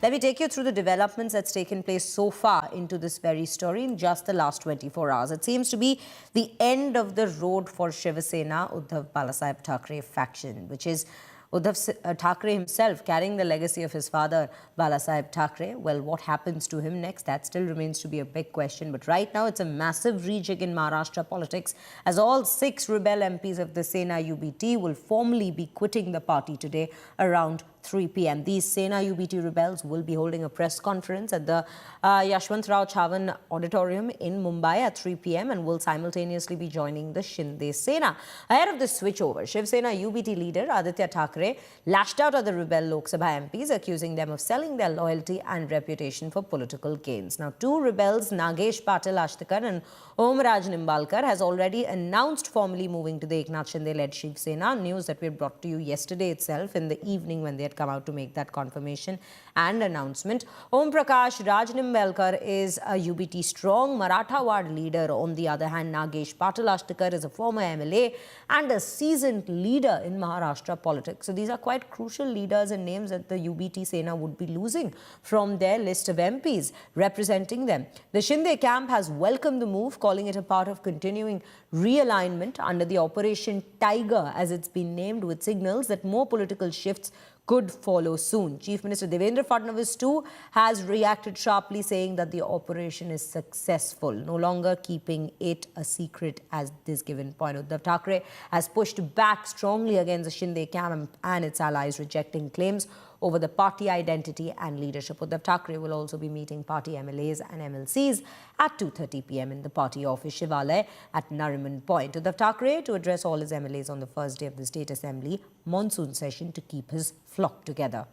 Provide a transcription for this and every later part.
Let me take you through the developments that's taken place so far into this very story in just the last 24 hours. It seems to be the end of the road for Shiv Sena Uddhav Balasaheb Thackeray faction, which is Uddhav Thackeray himself carrying the legacy of his father, Balasaheb Thackeray. Well, what happens to him next? That still remains to be a big question. But right now, it's a massive rejig in Maharashtra politics, as all 6 rebel MPs of the Sena UBT will formally be quitting the party today around 3 p.m. These Sena UBT rebels will be holding a press conference at the Yashwantrao Chavan Auditorium in Mumbai at 3 p.m. and will simultaneously be joining the Shinde Sena. Ahead of this switchover, Shiv Sena UBT leader Aditya Thackeray lashed out at the rebel Lok Sabha MPs, accusing them of selling their loyalty and reputation for political gains. Now, 2 rebels, Nagesh Patil Ashtakar and Om Raj Nimbalkar, has already announced formally moving to the Eknath Shinde-led Shiv Sena, news that we had brought to you yesterday itself in the evening when they had come out to make that confirmation and announcement. Om Prakash Raj Nimbalkar is a UBT strong Maratha ward leader. On the other hand, Nagesh Patil Ashtakar is a former MLA and a seasoned leader in Maharashtra politics. So these are quite crucial leaders and names that the UBT Sena would be losing from their list of MPs representing them. The Shinde camp has welcomed the move, calling it a part of continuing realignment under the Operation Tiger, as it's been named, with signals that more political shifts could follow soon. Chief Minister Devendra Fadnavis too has reacted sharply, saying that the operation is successful, no longer keeping it a secret at this given point. Uddhav Thackeray has pushed back strongly against the Shinde camp and its allies, rejecting claims over the party identity and leadership. Uddhav Thackeray will also be meeting party MLAs and MLCs at 2:30 p.m. in the party office Shivalaya at Nariman Point. Uddhav Thackeray to address all his MLAs on the first day of the State Assembly monsoon session to keep his flock together.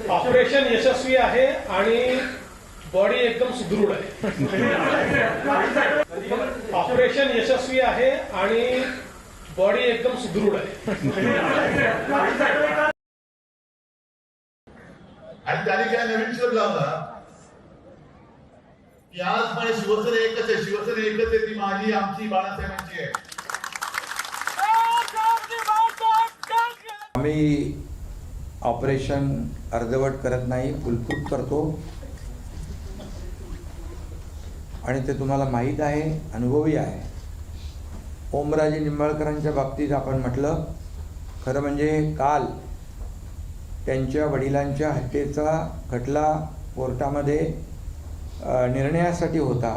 Operation यशस्वी आहे आणि body एकदम सुदृढ आहे. Operation यशस्वी आहे आणि body एकदम सुदृढ आहे. आणि त्याने काय नवीन शोध लावला की आज म्हणे शिवसेना एकच आहे, शिवसेना एकच आहे, ती माझी, आमची, बाळासाहेबांची आहे. आम्ही ऑपरेशन अर्धवट करत नाही, फुलफूट करतो आणि ते तुम्हाला माहीत आहे, अनुभवी आहे. ओमराजे निंबाळकरांच्या बाबतीत आपण म्हटलं, खरं म्हणजे काल त्यांच्या वडिलांच्या हत्येचा खटला कोर्टामध्ये निर्णयासाठी होता.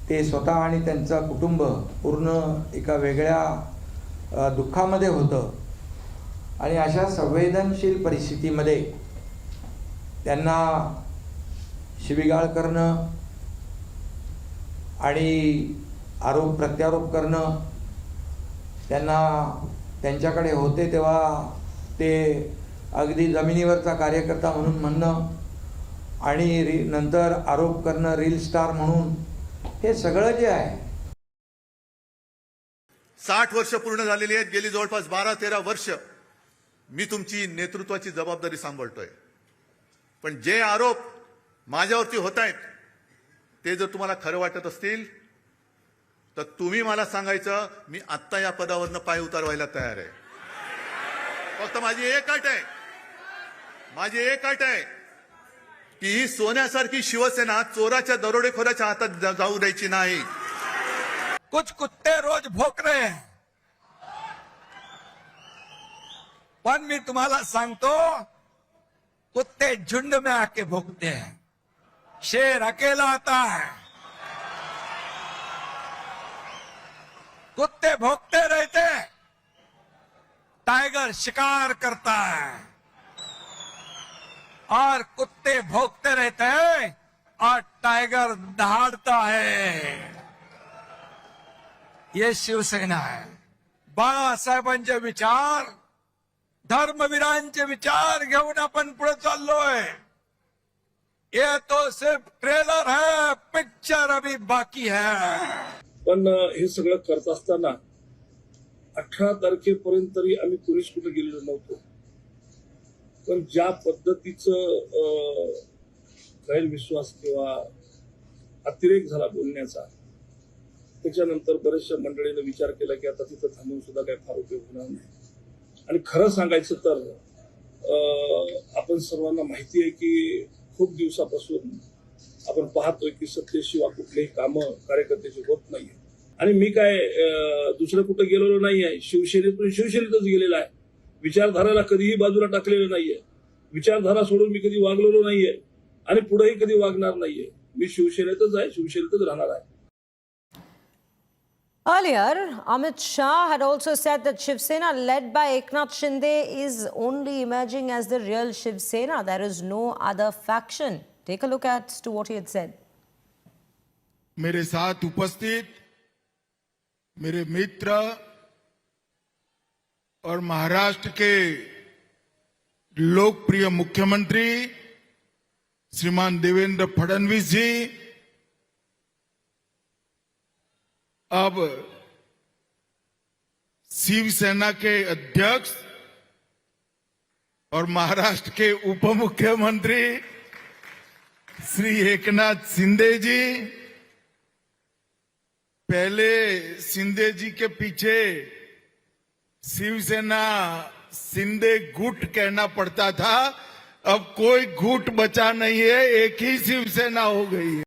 ते स्वतः आणि त्यांचं कुटुंब पूर्ण एका वेगळ्या दुःखामध्ये होतं आणि अशा संवेदनशील परिस्थितीमध्ये त्यांना शिवीगाळ करणं आणि आरोप प्रत्यारोप करणं, त्यांना त्यांच्याकडे होते तेव्हा ते अगदी जमिनीवरचा कार्यकर्ता म्हणून म्हणणं आणि नंतर आरोप करणं रील स्टार म्हणून, हे सगळं जे आहे. 60 वर्ष पूर्ण झालेली आहेत. गेली जवळपास 12-13 वर्ष मी तुमची नेतृत्वाची जबाबदारी सांभाळतोय. पण जे आरोप माझ्यावरती होत आहेत ते जर तुम्हाला खरं वाटत असतील तर तुम्ही मला सांगायचं, मी आत्ता या पदावरनं पाय उतारवायला तयार आहे. फक्त माझी एक अट आहे की ही सोन्यासारखी शिवसेना चोराच्या दरोडेखोराच्या हातात जाऊ द्यायची नाही. कुछ कुत्ते रोज भोक रहे हैं, पण मी तुम्हाला सांगतो, कुत्ते झुंड में आके भोगते हैं, शेर अकेला आता है. कुत्ते भोगते रहते, टाइगर शिकार करता है, और कुत्ते भोगते रहते हैं और टाइगर दहाड़ता है. ये शिवसेना है. बाळासाहेबांचे विचार, धर्मवीरांचे विचार घेऊन आपण पुढे चाललोय. ये तो सिर्फ ट्रेलर है, पिक्चर अभी बाकी है. पण हे सगळं करत असताना 18 तारखेपर्यंत तरी आम्ही पोलीस कुठे गेलेलो नव्हतो. पण ज्या पद्धतीचं गैरविश्वास किंवा अतिरेक झाला बोलण्याचा, त्याच्यानंतर बऱ्याचशा मंडळीने विचार केला की आता तिथं थांबून सुद्धा काही फार उपयोग होणार नाही. आणि खरं सांगायचं तर आपण सर्वांना माहिती आहे की खूप दिवसापासून आपण पाहतोय की सत्तेशिवाय कुठलेही कामं कार्यकर्त्याची होत नाहीये. आणि मी काय दुसरं कुठं गेलेलो नाही आहे. शिवसेनेतून शिवसेनेतच गेलेला आहे. विचारधाराला कधीही बाजूला टाकलेलं नाहीये. विचारधारा सोडून मी कधी वागलेलो नाहीये आणि पुढेही कधी वागणार नाहीये. मी शिवसेनेतच आहे, शिवसेनेतच राहणार आहे. Earlier, Amit Shah had also said that Shiv Sena led by Eknath Shinde is only emerging as the real Shiv Sena. There is no other faction. Take a look at to what he had said. मेरे साथ उपस्थित मेरे मित्र और महाराष्ट्र के लोकप्रिय मुख्यमंत्री श्रीमान देवेंद्र फडणवीस जी अब शिवसेना के अध्यक्ष और महाराष्ट्र के उप मुख्यमंत्री श्री एकनाथ शिंदे जी, पहले शिंदे जी के पीछे शिवसेना शिंदे गुट कहना पड़ता था, अब कोई गुट बचा नहीं है, एक ही शिवसेना हो गई है.